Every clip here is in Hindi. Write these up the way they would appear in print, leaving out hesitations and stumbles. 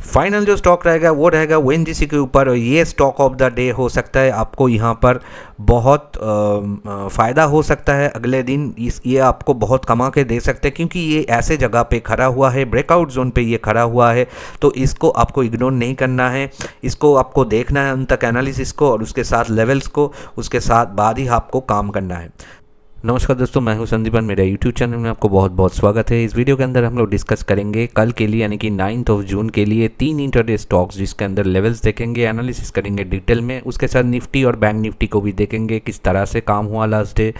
फाइनल जो स्टॉक रहेगा वो रहेगा ओएनजीसी के ऊपर। और ये स्टॉक ऑफ द डे हो सकता है, आपको यहाँ पर बहुत फ़ायदा हो सकता है अगले दिन। ये आपको बहुत कमा के दे सकते हैं, क्योंकि ये ऐसे जगह पे खड़ा हुआ है, ब्रेकआउट जोन पे ये खड़ा हुआ है। तो इसको आपको इग्नोर नहीं करना है, इसको आपको देखना है उन तक एनालिसिस को, और उसके साथ लेवल्स को, उसके साथ बाद ही आपको काम करना है। नमस्कार दोस्तों, मैं हूं संदीपन। मेरे YouTube चैनल में आपको बहुत बहुत स्वागत है। इस वीडियो के अंदर हम लोग डिस्कस करेंगे कल के लिए यानी कि 9 जून के लिए 3 इंटरडे स्टॉक्स, जिसके अंदर लेवल्स देखेंगे, एनालिसिस करेंगे डिटेल में। उसके साथ निफ्टी और बैंक निफ्टी को भी देखेंगे, किस तरह से काम हुआ लास्ट डे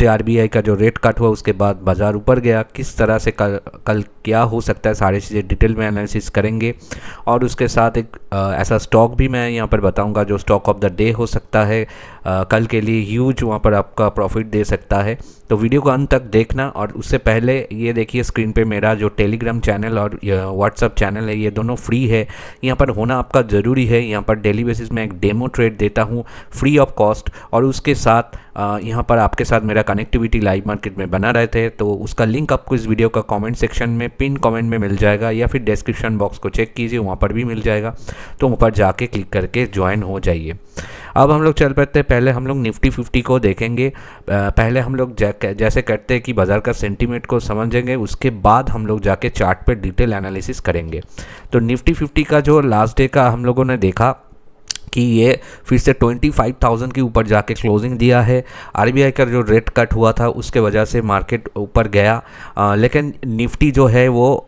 RBI का जो रेट कट हुआ, उसके बाद बाजार ऊपर गया, किस तरह से कल क्या हो सकता है, सारी चीज़ें डिटेल में एनालिसिस करेंगे। और उसके साथ एक ऐसा स्टॉक भी मैं यहाँ पर बताऊँगा जो स्टॉक ऑफ द डे हो सकता है कल के लिए, ह्यूज वहाँ पर आपका प्रॉफिट दे सकता है। तो वीडियो को अंत तक देखना। और उससे पहले ये देखिए स्क्रीन पे मेरा जो टेलीग्राम चैनल और व्हाट्सअप चैनल है, ये दोनों फ्री है, यहाँ पर होना आपका ज़रूरी है। यहाँ पर डेली बेसिस में एक डेमो ट्रेड देता हूँ फ्री ऑफ कॉस्ट, और उसके साथ यहाँ पर आपके साथ मेरा कनेक्टिविटी लाइव मार्केट में बना रहते हैं। तो उसका लिंक आपको इस वीडियो का कमेंट सेक्शन में पिन कमेंट में मिल जाएगा, या फिर डिस्क्रिप्शन बॉक्स को चेक कीजिए, वहाँ पर भी मिल जाएगा। तो वहाँ पर जाके क्लिक करके ज्वाइन हो जाइए। अब हम लोग चल पड़ते हैं, पहले हम लोग निफ्टी 50 को देखेंगे। पहले हम लोग जैसे करते हैं कि बाज़ार का सेंटीमेंट को समझेंगे, उसके बाद हम लोग जाके चार्ट पे डिटेल एनालिसिस करेंगे। तो निफ्टी 50 का जो लास्ट डे का हम लोगों ने देखा कि ये फिर से 25,000 के ऊपर जाके क्लोजिंग दिया है। RBI का जो रेट कट हुआ था उसके वजह से मार्केट ऊपर गया, लेकिन निफ्टी जो है वो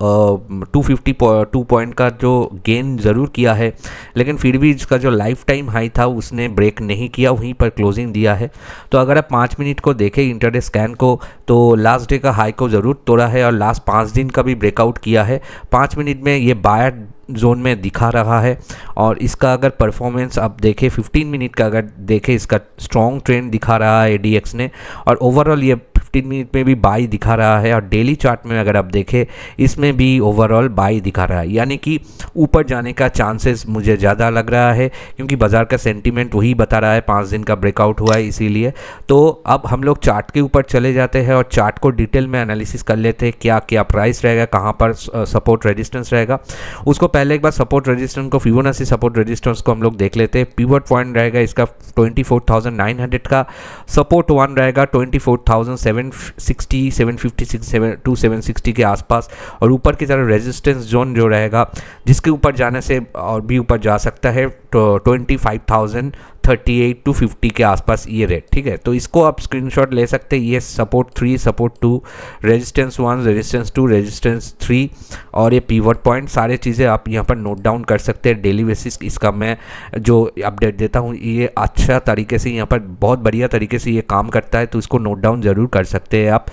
252 पॉइंट का जो गेन ज़रूर किया है, लेकिन फिर भी इसका जो लाइफ टाइम हाई था उसने ब्रेक नहीं किया, वहीं पर क्लोजिंग दिया है। तो अगर आप 5 मिनट को देखें इंटरडे स्कैन को, तो लास्ट डे का हाई को ज़रूर तोड़ा है और लास्ट 5 दिन का भी ब्रेकआउट किया है। 5 मिनट में ये बायर जोन में दिखा रहा है। और इसका अगर परफॉर्मेंस आप देखें 15 मिनट का, अगर देखें इसका स्ट्रॉन्ग ट्रेंड दिखा रहा है ADX ने, और ओवरऑल ये 15 मिनट में भी बाई दिखा रहा है। और डेली चार्ट में अगर आप देखें इसमें भी ओवरऑल बाई दिखा रहा है, यानी कि ऊपर जाने का चांसेस मुझे ज़्यादा लग रहा है, क्योंकि बाज़ार का सेंटीमेंट वही बता रहा है। 5 दिन का ब्रेकआउट हुआ है इसीलिए। तो अब हम लोग चार्ट के ऊपर चले जाते हैं और चार्ट को डिटेल में एनालिसिस कर लेते हैं, क्या क्या प्राइस रहेगा, कहाँ पर सपोर्ट रेजिस्टेंस रहेगा। उसको पहले एक बार सपोर्ट रेजिस्टेंस को, फिबोनाची सपोर्ट रेजिस्टेंस को हम लोग देख लेते हैं। पिवट पॉइंट रहेगा इसका 24,900 का, सपोर्ट 1 रहेगा 24,760, 756, टू 760 के आसपास। और ऊपर की तरफ रेजिस्टेंस जोन जो रहेगा, जिसके ऊपर जाने से और भी ऊपर जा सकता है, तो 25,038 to 50 के आसपास ये रेट, ठीक है। तो इसको आप स्क्रीनशॉट ले सकते हैं। ये support 3, support 2, resistance 1, resistance 2, resistance 3, और ये पिवट पॉइंट, सारे चीज़ें आप यहाँ पर नोट डाउन कर सकते हैं डेली बेसिस। इसका मैं जो अपडेट देता हूँ ये अच्छा तरीके से, यहाँ पर बहुत बढ़िया तरीके से ये काम करता है, तो इसको नोट डाउन ज़रूर कर सकते हैं आप।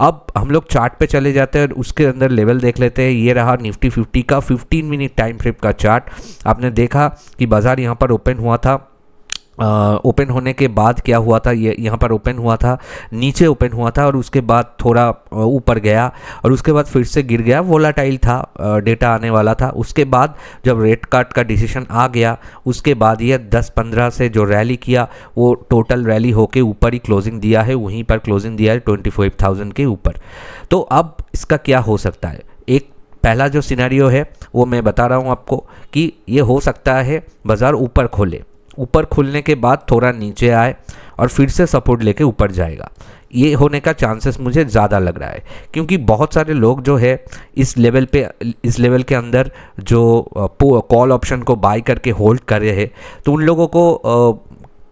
अब हम लोग चार्ट पे चले जाते हैं और उसके अंदर लेवल देख लेते हैं। ये रहा निफ्टी 50 का 15 मिनट टाइम फ्रेम का चार्ट। आपने देखा कि बाज़ार यहाँ पर ओपन हुआ था, ओपन होने के बाद क्या हुआ था, ये यहाँ पर ओपन हुआ था, नीचे ओपन हुआ था, और उसके बाद थोड़ा ऊपर गया, और उसके बाद फिर से गिर गया। वोलाटाइल था, डेटा आने वाला था। उसके बाद जब रेट कट का डिसीजन आ गया, उसके बाद ये 10-15 से जो रैली किया, वो टोटल रैली होके ऊपर ही क्लोजिंग दिया है, वहीं पर क्लोजिंग दिया है 25,000 के ऊपर। तो अब इसका क्या हो सकता है, एक पहला जो सिनेरियो है वो मैं बता रहा हूँ आपको, कि ये हो सकता है बाज़ार ऊपर खोले, ऊपर खुलने के बाद थोड़ा नीचे आए और फिर से सपोर्ट लेके ऊपर जाएगा। ये होने का चांसेस मुझे ज़्यादा लग रहा है, क्योंकि बहुत सारे लोग जो है इस लेवल के अंदर जो कॉल ऑप्शन को बाय करके होल्ड कर रहे हैं, तो उन लोगों को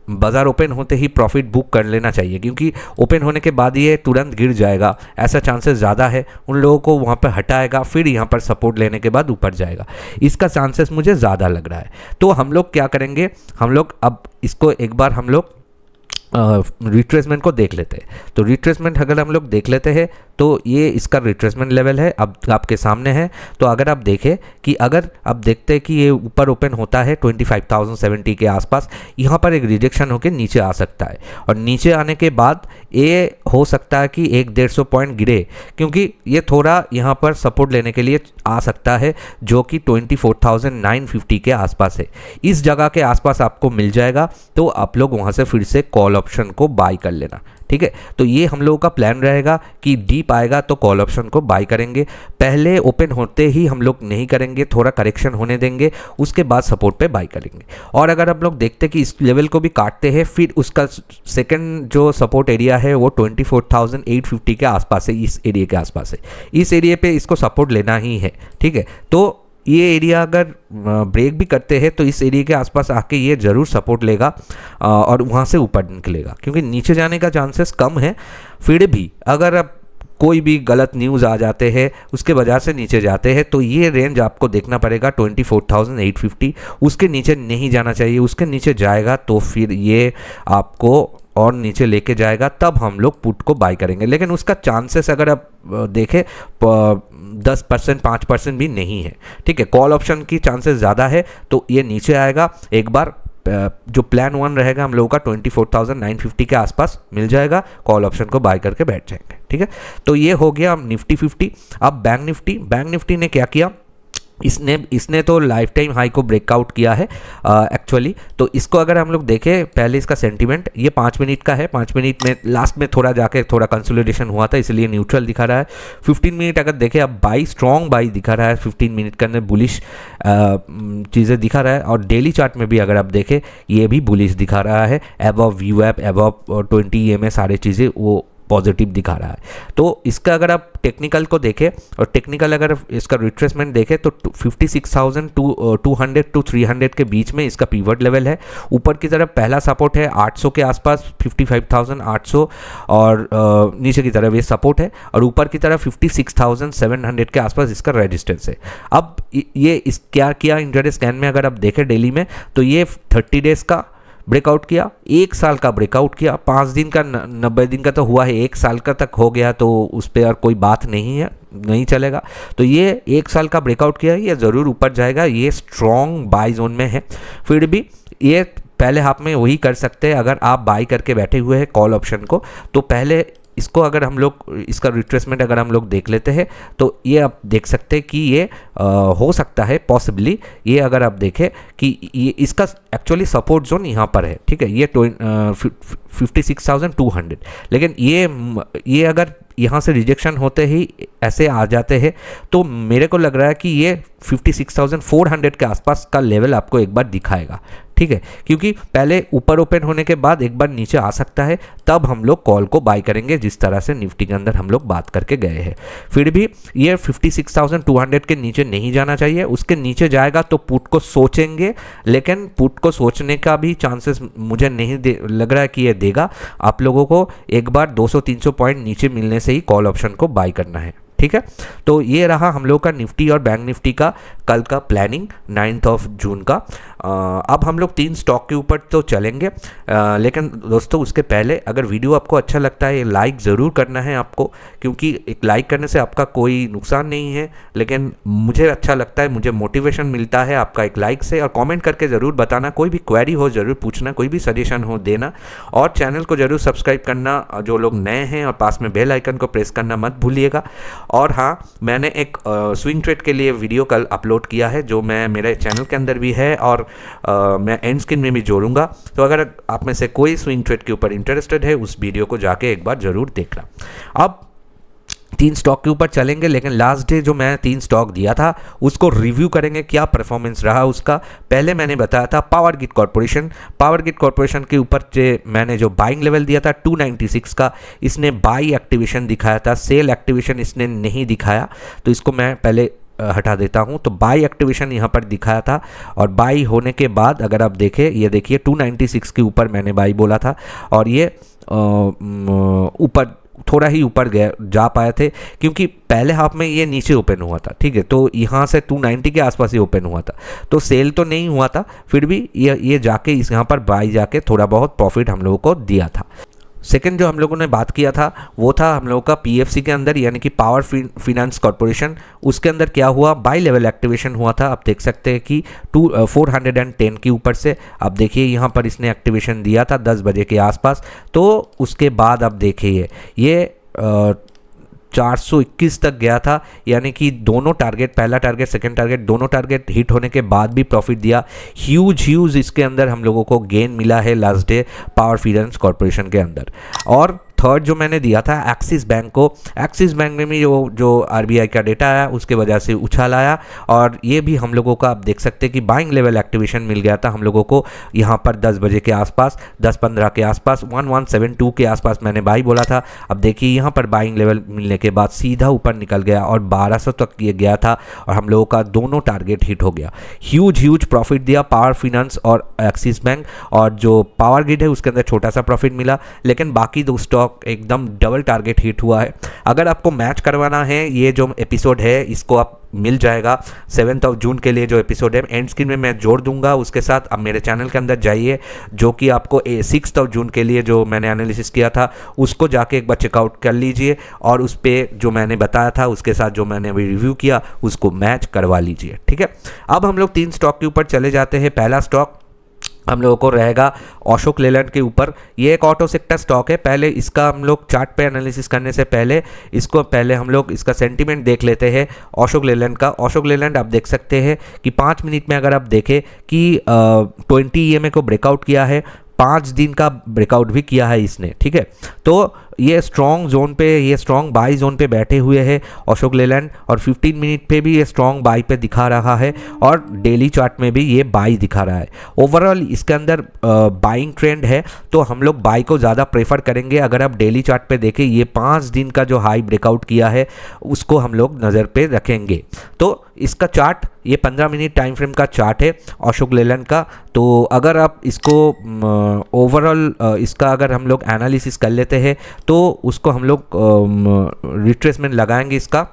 बाज़ार ओपन होते ही प्रॉफिट बुक कर लेना चाहिए, क्योंकि ओपन होने के बाद ये तुरंत गिर जाएगा, ऐसा चांसेस ज़्यादा है। उन लोगों को वहाँ पर हटाएगा, फिर यहाँ पर सपोर्ट लेने के बाद ऊपर जाएगा, इसका चांसेस मुझे ज़्यादा लग रहा है। तो हम लोग क्या करेंगे, हम लोग अब इसको एक बार हम लोग रिट्रेसमेंट को देख लेते हैं। तो रिट्रेसमेंट अगर हम लोग देख लेते हैं, तो ये इसका रिट्रेसमेंट लेवल है, अब आपके सामने है। तो अगर आप देखें कि अगर आप देखते हैं कि ये ऊपर ओपन होता है 25,070 के आसपास, यहाँ पर एक रिजेक्शन होकर नीचे आ सकता है, और नीचे आने के बाद ये हो सकता है कि 150 पॉइंट गिरे, क्योंकि ये थोड़ा यहाँ पर सपोर्ट लेने के लिए आ सकता है, जो कि 24,950 के आसपास है। इस जगह के आसपास आपको मिल जाएगा, तो आप लोग वहाँ से फिर से कॉल ऑप्शन को बाय कर लेना, ठीक ठीक है। तो ये हम लोगों का प्लान रहेगा कि डीप आएगा तो कॉल ऑप्शन को बाय करेंगे, पहले ओपन होते ही हम लोग नहीं करेंगे, थोड़ा करेक्शन होने देंगे, उसके बाद सपोर्ट पे बाय करेंगे। और अगर आप लोग देखते कि इस लेवल को भी काटते हैं, फिर उसका सेकंड जो सपोर्ट एरिया है वो 24,850 के आसपास है, इस एरिया के आसपास है, इस एरिया पे इसको सपोर्ट लेना ही है, ठीक है। तो ये एरिया अगर ब्रेक भी करते हैं तो इस एरिया के आसपास आके ये ज़रूर सपोर्ट लेगा और वहाँ से ऊपर निकलेगा, क्योंकि नीचे जाने का चांसेस कम है। फिर भी अगर आप कोई भी गलत न्यूज़ आ जाते हैं उसके वजह से नीचे जाते हैं तो ये रेंज आपको देखना पड़ेगा 24,850, उसके नीचे नहीं जाना चाहिए। उसके नीचे जाएगा तो फिर ये आपको और नीचे लेके जाएगा, तब हम लोग पुट को बाय करेंगे। लेकिन उसका चांसेस अगर आप देखें 10% 5% भी नहीं है, ठीक है। कॉल ऑप्शन की चांसेस ज़्यादा है, तो ये नीचे आएगा एक बार। जो प्लान 1 रहेगा हम लोगों का 24,950 के आसपास मिल जाएगा, कॉल ऑप्शन को बाय करके बैठ जाएंगे, ठीक है। तो ये हो गया निफ्टी 50। अब बैंक निफ्टी ने क्या किया, इसने तो लाइफ टाइम हाई को ब्रेकआउट किया है एक्चुअली। तो इसको अगर हम लोग देखें पहले इसका सेंटीमेंट, ये 5 मिनट का है, 5 मिनट में लास्ट में थोड़ा जाके थोड़ा कंसोलिडेशन हुआ था, इसलिए न्यूट्रल दिखा रहा है। 15 मिनट अगर देखें अब बाई स्ट्रॉन्ग बाई दिखा रहा है, 15 मिनट के अंदर बुलिश चीज़ें दिखा रहा है। और डेली चार्ट में भी अगर आप देखें ये भी बुलिश दिखा रहा है, एबव VWAP एबव 20 EMA सारी चीज़ें वो पॉजिटिव दिखा रहा है। तो इसका अगर आप टेक्निकल को देखें और टेक्निकल अगर इसका रिट्रेसमेंट देखें तो 56,200 टू 300 के बीच में इसका पीवट लेवल है। ऊपर की तरफ पहला सपोर्ट है 800 के आसपास, 55,800, और नीचे की तरफ ये सपोर्ट है, और ऊपर की तरफ 56,700 के आसपास इसका रेजिस्टेंस है। अब ये इस क्या किया इंट्राडे स्कैन में अगर आप देखें डेली में, तो ये 30 डेज का ब्रेकआउट किया, 1 साल का ब्रेकआउट किया, 5 दिन का 90 दिन का तो हुआ है, 1 साल का तक हो गया तो उस पर और कोई बात नहीं है, नहीं चलेगा। तो ये 1 साल का ब्रेकआउट किया, ये ज़रूर ऊपर जाएगा, ये स्ट्रॉन्ग बाय जोन में है। फिर भी ये पहले हाफ में वही कर सकते हैं, अगर आप बाय करके बैठे हुए हैं कॉल ऑप्शन को, तो पहले इसको अगर हम लोग इसका रिट्रेसमेंट अगर हम लोग देख लेते हैं तो ये आप देख सकते हैं कि ये हो सकता है पॉसिबली, ये अगर आप देखें कि ये इसका एक्चुअली सपोर्ट जोन यहाँ पर है, ठीक है, ये 56,200। लेकिन ये अगर यहाँ से रिजेक्शन होते ही ऐसे आ जाते हैं तो मेरे को लग रहा है कि ये 56,400 के आसपास का लेवल आपको एक बार दिखाएगा, ठीक है, क्योंकि पहले ऊपर ओपन होने के बाद एक बार नीचे आ सकता है, तब हम लोग कॉल को बाय करेंगे, जिस तरह से निफ्टी के अंदर हम लोग बात करके गए हैं। फिर भी ये 56,200 के नीचे नहीं जाना चाहिए, उसके नीचे जाएगा तो पुट को सोचेंगे, लेकिन पुट को सोचने का भी चांसेस मुझे नहीं लग रहा है कि ये देगा। आप लोगों को एक बार 200-300 पॉइंट नीचे मिलने से ही कॉल ऑप्शन को बाय करना है, ठीक है। तो ये रहा हम लोग का निफ्टी और बैंक निफ्टी का कल का प्लानिंग 9 जून का। अब हम लोग 3 स्टॉक के ऊपर तो चलेंगे, लेकिन दोस्तों उसके पहले अगर वीडियो आपको अच्छा लगता है लाइक ज़रूर करना है आपको, क्योंकि एक लाइक करने से आपका कोई नुकसान नहीं है, लेकिन मुझे अच्छा लगता है, मुझे मोटिवेशन मिलता है आपका एक लाइक से। और कमेंट करके ज़रूर बताना, कोई भी क्वेरी हो ज़रूर पूछना, कोई भी सजेशन हो देना, और चैनल को ज़रूर सब्सक्राइब करना जो लोग नए हैं, और पास में बेल आइकन को प्रेस करना मत भूलिएगा। और हाँ, मैंने एक स्विंग ट्रेड के लिए वीडियो कल अपलोड किया है, जो मैं मेरे चैनल के अंदर भी है और मैं एंड स्क्रीन में भी जोड़ूंगा। तो अगर आप में से कोई स्विंग ट्रेड के ऊपर इंटरेस्टेड है, उस वीडियो को जाके एक बार ज़रूर देखना। अब 3 स्टॉक के ऊपर चलेंगे, लेकिन लास्ट डे जो मैं 3 स्टॉक दिया था उसको रिव्यू करेंगे, क्या परफॉर्मेंस रहा उसका। पहले मैंने बताया था पावर ग्रिड कॉर्पोरेशन के ऊपर मैंने जो बाइंग लेवल दिया था 296 का, इसने बाई एक्टिवेशन दिखाया था, सेल एक्टिवेशन इसने नहीं दिखाया, तो इसको मैं पहले हटा देता हूं। तो बाई एक्टिवेशन यहां पर दिखाया था, और बाई होने के बाद अगर आप देखें, ये देखिए 296 के ऊपर मैंने बाई बोला था, और ये ऊपर थोड़ा ही ऊपर जा पाए थे, क्योंकि पहले हाफ में ये नीचे ओपन हुआ था, ठीक है, तो यहाँ से 290 के आसपास ही ओपन हुआ था, तो सेल तो नहीं हुआ था, फिर भी ये जाके इस यहाँ पर बाई जाके थोड़ा बहुत प्रॉफिट हम लोगों को दिया था। सेकंड जो हम लोगों ने बात किया था वो था हम लोगों का पीएफसी के अंदर, यानी कि पावर फाइनेंस कॉर्पोरेशन, उसके अंदर क्या हुआ, बाई लेवल एक्टिवेशन हुआ था। आप देख सकते हैं कि 410 के ऊपर से आप देखिए यहाँ पर इसने एक्टिवेशन दिया था 10 बजे के आसपास, तो उसके बाद आप देखिए ये 421 तक गया था, यानी कि दोनों टारगेट, पहला टारगेट सेकंड टारगेट, दोनों टारगेट हिट होने के बाद भी प्रॉफिट दिया। ह्यूज इसके अंदर हम लोगों को गेन मिला है last day power finance corporation के अंदर। और थर्ड जो मैंने दिया था एक्सिस बैंक को, एक्सिस बैंक में भी जो आरबीआई का डेटा आया उसके वजह से उछाल आया, और ये भी हम लोगों का आप देख सकते हैं कि बाइंग लेवल एक्टिवेशन मिल गया था हम लोगों को यहाँ पर 10 बजे के आसपास, 10:15 के आसपास 1172 के आसपास मैंने बाई बोला था। अब देखिए यहाँ पर बाइंग लेवल मिलने के बाद सीधा ऊपर निकल गया और 1200 तक ये गया था, और हम लोगों का दोनों टारगेट हिट हो गया। ह्यूज प्रॉफिट दिया पावर फाइनेंस और एक्सिस बैंक, और जो पावर ग्रिड है उसके अंदर छोटा सा प्रॉफिट मिला, लेकिन बाकी दो स्टॉक एकदम डबल टारगेट हिट हुआ है। अगर आपको मैच करवाना है, ये जो एपिसोड है इसको आप मिल जाएगा 7 जून के लिए जो एपिसोड है, एंड स्क्रीन में मैं जोड़ दूंगा। उसके साथ अब मेरे चैनल के अंदर जाइए, जो कि आपको 6 जून के लिए जो मैंने एनालिसिस किया था उसको जाके एक बार चेकआउट कर लीजिए, और उस पर जो मैंने बताया था उसके साथ जो मैंने अभी रिव्यू किया उसको मैच करवा लीजिए, ठीक है। अब हम लोग 3 स्टॉक के ऊपर चले जाते हैं। पहला स्टॉक हम लोगों को रहेगा अशोक लेलैंड के ऊपर। ये एक ऑटो सेक्टर स्टॉक है। पहले इसका हम लोग चार्ट पे एनालिसिस करने से पहले हम लोग इसका सेंटीमेंट देख लेते हैं अशोक लेलैंड का। अशोक लेलैंड आप देख सकते हैं कि 5 मिनट में अगर आप देखें कि 20 ईएमए को ब्रेकआउट किया है, 5 दिन का ब्रेकआउट भी किया है इसने, ठीक है। तो ये स्ट्रॉन्ग जोन पे, ये स्ट्रॉन्ग बाई जोन पे बैठे हुए हैं अशोक लेलैंड, और 15 मिनट पे भी ये स्ट्रॉन्ग बाई पे दिखा रहा है, और डेली चार्ट में भी ये बाई दिखा रहा है। ओवरऑल इसके अंदर बाइंग ट्रेंड है, तो हम लोग बाई को ज़्यादा प्रेफर करेंगे। अगर आप डेली चार्ट पे देखें, ये 5 दिन का जो हाई ब्रेकआउट किया है उसको हम लोग नज़र पे रखेंगे। तो इसका चार्ट, ये 15 मिनट टाइम फ्रेम का चार्ट है अशोक लेलैंड का। तो अगर आप इसको ओवरऑल इसका अगर हम लोग एनालिसिस कर लेते हैं तो उसको हम लोग रिट्रेसमेंट लगाएंगे इसका।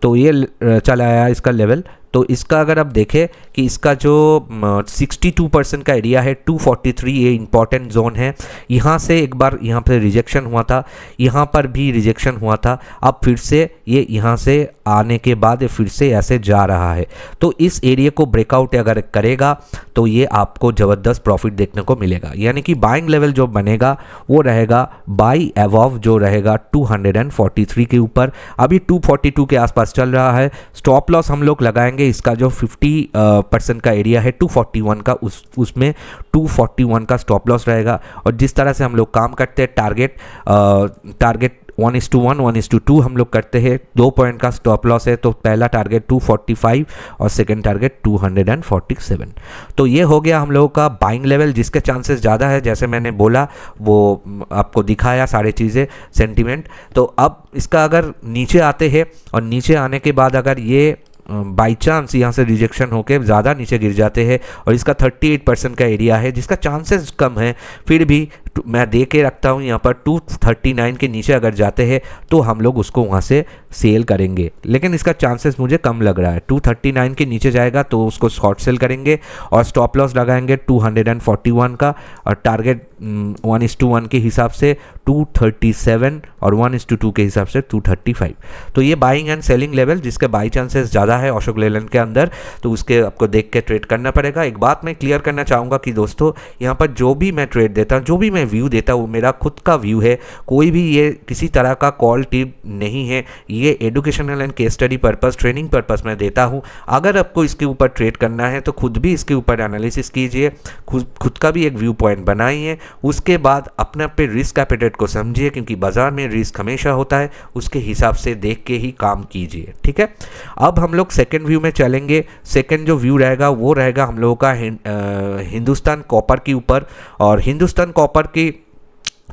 तो ये चला आया इसका लेवल। तो इसका अगर आप देखें कि इसका जो 62% का एरिया है 243, ये इंपॉर्टेंट जोन है। यहाँ से एक बार यहाँ पे रिजेक्शन हुआ था, यहाँ पर भी रिजेक्शन हुआ था, अब फिर से ये यहाँ से आने के बाद फिर से ऐसे जा रहा है। तो इस एरिया को ब्रेकआउट अगर करेगा तो ये आपको ज़बरदस्त प्रॉफिट देखने को मिलेगा, यानी कि बाइंग लेवल जो बनेगा वो रहेगा बाई अबव, जो रहेगा 243 के ऊपर। अभी 242 के आसपास चल रहा है। स्टॉप लॉस हम लोग लगाएंगे इसका जो 50% का एरिया है 241 का, उसमें 241 का स्टॉप लॉस रहेगा। और जिस तरह से हम लोग काम करते हैं, टारगेट 1:1, 1:2 हम लोग करते हैं। 2 पॉइंट का स्टॉप लॉस है, तो पहला टारगेट 245 और सेकंड टारगेट 247। तो ये हो गया हम लोगों का बाइंग लेवल, जिसके चांसेस ज़्यादा है, जैसे मैंने बोला वो आपको दिखाया सारी चीज़ें, सेंटीमेंट। तो अब इसका अगर नीचे आते हैं, और नीचे आने के बाद अगर ये बाई चांस यहाँ से रिजेक्शन होकर ज़्यादा नीचे गिर जाते हैं, और इसका 38% का एरिया है जिसका चांसेस कम है, फिर भी मैं दे के रखता हूँ यहाँ पर 239 के नीचे अगर जाते हैं तो हम लोग उसको वहाँ से सेल करेंगे, लेकिन इसका चांसेस मुझे कम लग रहा है। 239 के नीचे जाएगा तो उसको शॉर्ट सेल करेंगे, और स्टॉप लॉस लगाएंगे 241 का, और टारगेट 1:1 के हिसाब से 237 और 1:2 के हिसाब से 235। तो ये बाइंग एंड सेलिंग लेवल जिसके बाई चांसेस ज़्यादा है अशोक लेलैंड के अंदर, तो उसके आपको देख के ट्रेड करना पड़ेगा। एक बात मैं क्लियर करना चाहूँगा कि दोस्तों, यहाँ पर जो भी मैं ट्रेड देता हूँ, जो भी मैं व्यू देता हूँ, मेरा खुद का व्यू है, कोई भी ये किसी तरह का कॉल टिप नहीं है। ये educational and case study purpose, training purpose में देता हूँ। अगर आपको इसके ऊपर ट्रेड करना है तो खुद भी इसके ऊपर एनालिसिस कीजिए, खुद का भी एक व्यू पॉइंट बनाइए, उसके बाद अपने पे रिस्क एपेटाइट को समझिए, क्योंकि बाजार में रिस्क हमेशा होता है, उसके हिसाब से देख के ही काम कीजिए, ठीक है। अब हम लोग सेकेंड व्यू में चलेंगे। सेकेंड जो व्यू रहेगा वो रहेगा हम लोगों का हिंदुस्तान कॉपर के ऊपर। और हिंदुस्तान कॉपर की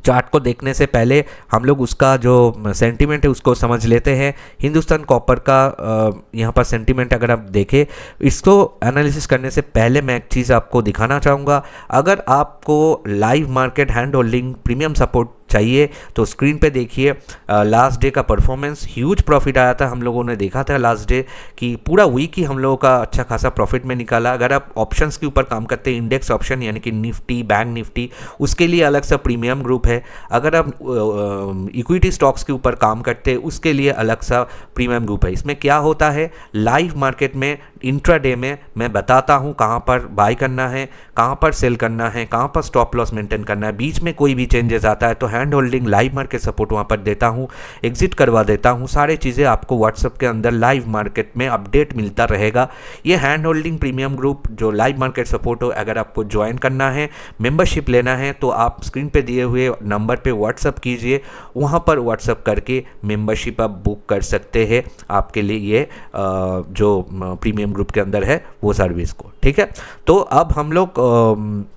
चार्ट को देखने से पहले हम लोग उसका जो सेंटीमेंट है उसको समझ लेते हैं। हिंदुस्तान कॉपर का यहाँ पर सेंटीमेंट अगर आप देखें, इसको एनालिसिस करने से पहले मैं एक चीज़ आपको दिखाना चाहूँगा। अगर आपको live market hand holding premium support चाहिए तो स्क्रीन पे देखिए लास्ट डे का परफॉर्मेंस। ह्यूज प्रॉफिट आया था, हम लोगों ने देखा था लास्ट डे कि पूरा वीक ही हम लोगों का अच्छा खासा प्रॉफिट में निकाला। अगर आप ऑप्शंस के ऊपर काम करते हैं, इंडेक्स ऑप्शन यानी कि निफ्टी, बैंक निफ्टी, उसके लिए अलग सा प्रीमियम ग्रुप है। अगर आप इक्विटी स्टॉक्स के ऊपर काम करते हैं उसके लिए अलग सा प्रीमियम ग्रुप है। इसमें क्या होता है, लाइव मार्केट में इंट्राडे में मैं बताता हूँ कहाँ पर बाय करना है, कहाँ पर सेल करना है, कहाँ पर स्टॉप लॉस मेंटेन करना है। बीच में कोई भी चेंजेस आता है तो hand holding live market support वहाँ पर देता हूँ, एग्जिट करवा देता हूँ। सारी चीज़ें आपको व्हाट्सएप के अंदर लाइव मार्केट में अपडेट मिलता रहेगा। ये हैंड होल्डिंग प्रीमियम ग्रुप जो लाइव मार्केट सपोर्ट हो, अगर आपको ज्वाइन करना है, मेंबरशिप लेना है तो आप स्क्रीन पे दिए हुए नंबर पे व्हाट्सएप कीजिए, वहाँ पर व्हाट्सएप करके मेंबरशिप आप बुक कर सकते हैं। आपके लिए ये जो प्रीमियम ग्रुप के अंदर है वो सर्विस को, ठीक है। तो अब हम लोग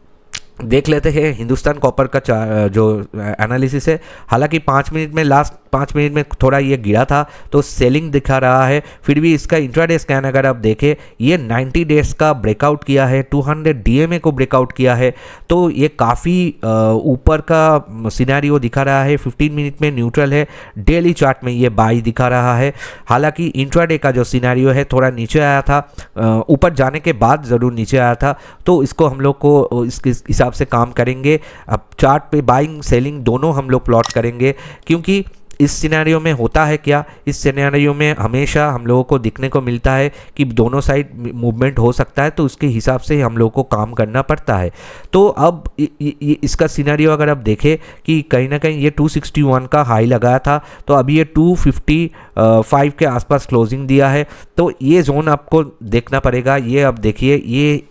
देख लेते हैं हिंदुस्तान कॉपर का जो एनालिसिस है। हालांकि 5 मिनट में, लास्ट 5 मिनट में थोड़ा ये गिरा था तो सेलिंग दिखा रहा है, फिर भी इसका इंट्राडे स्कैन अगर आप देखें, ये 90 डेज का ब्रेकआउट किया है, 200 डीएमए को ब्रेकआउट किया है, तो ये काफ़ी ऊपर का सिनेरियो दिखा रहा है। 15 मिनट में न्यूट्रल है, डेली चार्ट में ये बाई दिखा रहा है। हालांकि इंट्राडे का जो सिनेरियो है थोड़ा नीचे आया था, ऊपर जाने के बाद ज़रूर नीचे आया था, तो इसको हम लोग को इसके हिसाब से काम करेंगे। अब चार्ट पे बाइंग सेलिंग दोनों हम लोग प्लॉट करेंगे, क्योंकि इस सिनेरियो में होता है क्या, इस सिनेरियो में हमेशा हम लोगों को दिखने को मिलता है कि दोनों साइड मूवमेंट हो सकता है, तो उसके हिसाब से हम लोगों को काम करना पड़ता है। तो अब इसका सिनेरियो अगर आप देखें कि कहीं ना कहीं ये 261 का हाई लगाया था, तो अभी ये 255 के आसपास क्लोजिंग दिया है, तो ये जोन आपको देखना पड़ेगा। ये अब देखिए,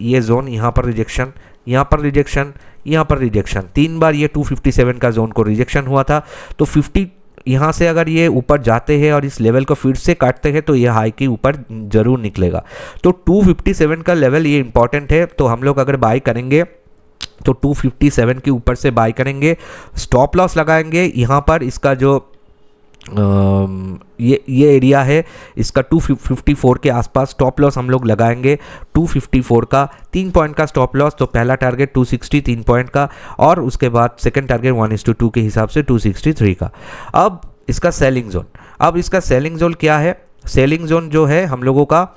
ये जोन, यहाँ पर रिजेक्शन, यहाँ पर रिजेक्शन, यहाँ पर रिजेक्शन, 3 बार ये 257 का जोन को रिजेक्शन हुआ था। तो 50 यहाँ से अगर ये ऊपर जाते हैं और इस लेवल को फिर से काटते हैं तो ये हाई के ऊपर जरूर निकलेगा। तो 257 का लेवल ये इंपॉर्टेंट है, तो हम लोग अगर बाय करेंगे तो 257 के ऊपर से बाय करेंगे। स्टॉप लॉस लगाएंगे यहाँ पर, इसका जो ये एरिया है इसका 254 के आसपास स्टॉप लॉस हम लोग लगाएंगे। 254 का 3 पॉइंट का स्टॉप लॉस, तो पहला टारगेट 260 3 पॉइंट का, और उसके बाद सेकंड टारगेट 1:2 के हिसाब से 263 का। अब इसका सेलिंग जोन, अब इसका सेलिंग जोन क्या है? सेलिंग जोन जो है हम लोगों का,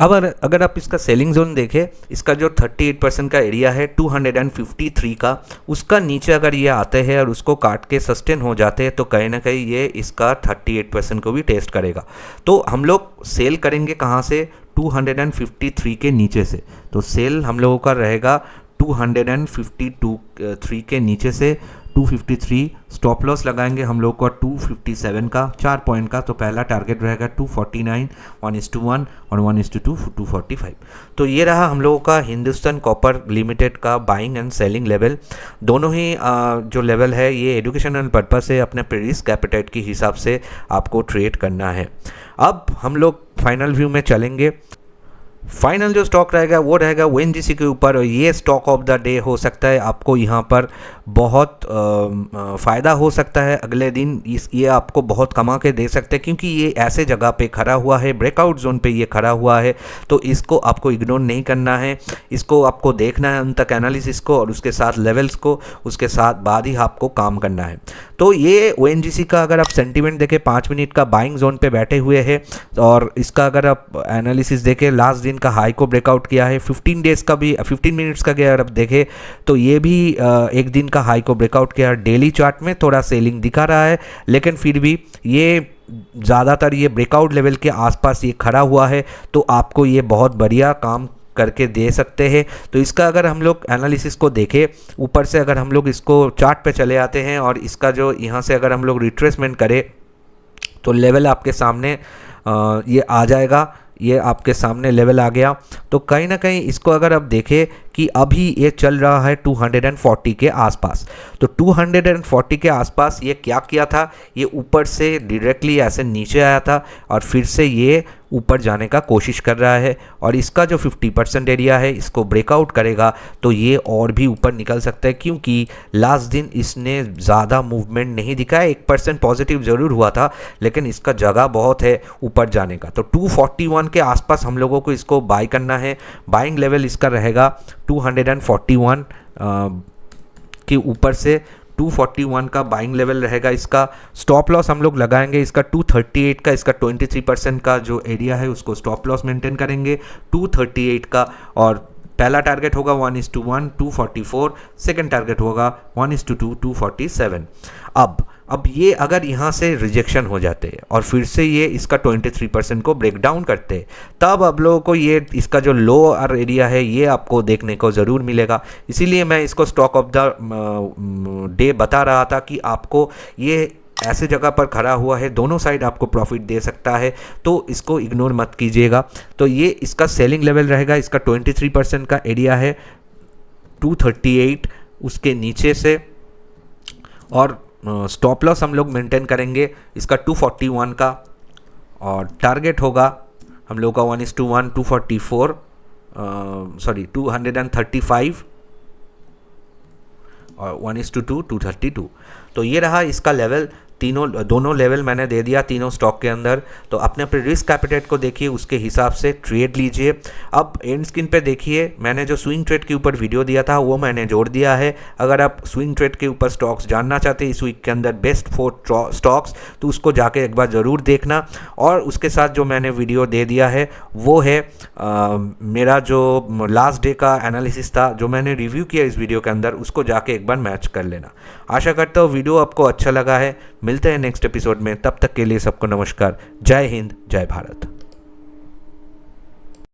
अब अगर आप इसका सेलिंग जोन देखें, इसका जो 38% का एरिया है 253 का, उसका नीचे अगर ये आते हैं और उसको काट के सस्टेन हो जाते हैं तो कहीं ना कहीं ये इसका 38% को भी टेस्ट करेगा। तो हम लोग सेल करेंगे कहाँ से? 253 के नीचे से। तो सेल हम लोगों का रहेगा 252 के नीचे से 253। स्टॉप लॉस लगाएंगे हम लोग को 257 का, 4 पॉइंट का, तो पहला टारगेट रहेगा 249, 1:1 और 1:2 245। तो ये रहा हम लोगों का हिंदुस्तान कॉपर लिमिटेड का बाइंग एंड सेलिंग लेवल। दोनों ही जो लेवल है ये एजुकेशनल पर्पस से अपने रिस्क एपेटाइट के हिसाब से आपको ट्रेड करना है। अब हम लोग फाइनल व्यू में चलेंगे। फाइनल जो स्टॉक रहेगा वो रहेगा ओएनजीसी के ऊपर, और ये स्टॉक ऑफ द डे हो सकता है। आपको यहाँ पर बहुत फ़ायदा हो सकता है अगले दिन, ये आपको बहुत कमा के दे सकते हैं, क्योंकि ये ऐसे जगह पे खड़ा हुआ है, ब्रेकआउट जोन पे ये खड़ा हुआ है, तो इसको आपको इग्नोर नहीं करना है। इसको आपको देखना है उन तक एनालिसिस को, और उसके साथ लेवल्स को, उसके साथ बाद ही आपको काम करना है। तो ये ओएनजीसी का अगर आप सेंटीमेंट देखें, 5 मिनट का बाइंग जोन पे बैठे हुए हैं, और इसका अगर आप एनालिसिस देखें, लास्ट दिन का हाई को ब्रेकआउट किया है। 15 डेज का भी, 15 मिनट्स का अगर आप देखें तो ये भी एक दिन का हाई को ब्रेकआउट किया। डेली चार्ट में थोड़ा सेलिंग दिखा रहा है, लेकिन फिर भी ये ज़्यादातर ये ब्रेकआउट लेवल के आसपास ये खड़ा हुआ है, तो आपको ये बहुत बढ़िया काम करके दे सकते हैं। तो इसका अगर हम लोग एनालिसिस को देखें, ऊपर से अगर हम लोग इसको चार्ट पे चले आते हैं और इसका जो यहाँ से अगर हम लोग रिट्रेसमेंट करें तो लेवल आपके सामने ये आ जाएगा। ये आपके सामने लेवल आ गया। तो कहीं ना कहीं इसको अगर आप देखें कि अभी ये चल रहा है 240 के आसपास, तो 240 के आसपास ये क्या किया था, ये ऊपर से डायरेक्टली ऐसे नीचे आया था और फिर से ये ऊपर जाने का कोशिश कर रहा है, और इसका जो 50% एरिया है इसको ब्रेकआउट करेगा तो ये और भी ऊपर निकल सकता है, क्योंकि लास्ट दिन इसने ज़्यादा मूवमेंट नहीं दिखाया। 1% पॉजिटिव ज़रूर हुआ था, लेकिन इसका जगह बहुत है ऊपर जाने का। तो 241 के आसपास हम लोगों को इसको बाय करना है। बाइंग लेवल इसका रहेगा 241 के ऊपर से 241 का बाइंग लेवल रहेगा इसका। स्टॉप लॉस हम लोग लगाएंगे इसका 238 का, इसका 23% का जो एरिया है उसको स्टॉप लॉस मेंटेन करेंगे 238 का, और पहला टारगेट होगा 1:1 244, सेकंड टारगेट होगा 1:2 247। अब अब ये अगर यहाँ से रिजेक्शन हो जाते हैं और फिर से ये इसका 23% को ब्रेक डाउन करते हैं, तब आप लोगों को ये इसका जो लोअर एरिया है ये आपको देखने को ज़रूर मिलेगा। इसीलिए मैं इसको स्टॉक ऑफ द डे बता रहा था कि आपको ये ऐसे जगह पर खड़ा हुआ है, दोनों साइड आपको प्रॉफिट दे सकता है, तो इसको इग्नोर मत कीजिएगा। तो ये इसका सेलिंग लेवल रहेगा, इसका 23% का एरिया है 238, उसके नीचे से, और स्टॉप लॉस हम लोग मेंटेन करेंगे इसका 241 का, और टारगेट होगा हम लोग का 1:1 244 235 और 1:2 232। तो ये रहा इसका लेवल, दोनों लेवल मैंने दे दिया तीनों स्टॉक के अंदर। तो अपने रिस्क कैपिटेट को देखिए, उसके हिसाब से ट्रेड लीजिए। अब एंड स्क्रीन पे देखिए, मैंने जो स्विंग ट्रेड के ऊपर वीडियो दिया था वो मैंने जोड़ दिया है। अगर आप स्विंग ट्रेड के ऊपर स्टॉक्स जानना चाहते हैं इस वीक के अंदर बेस्ट 4 स्टॉक्स, तो उसको जाके एक बार ज़रूर देखना। और उसके साथ जो मैंने वीडियो दे दिया है वो है मेरा जो लास्ट डे का एनालिसिस था जो मैंने रिव्यू किया इस वीडियो के अंदर, उसको जाके एक बार मैच कर लेना। आशा करता हूँ वीडियो आपको अच्छा लगा है। मिलते हैं नेक्स्ट एपिसोड में, तब तक के लिए सबको नमस्कार। जय हिंद, जय भारत।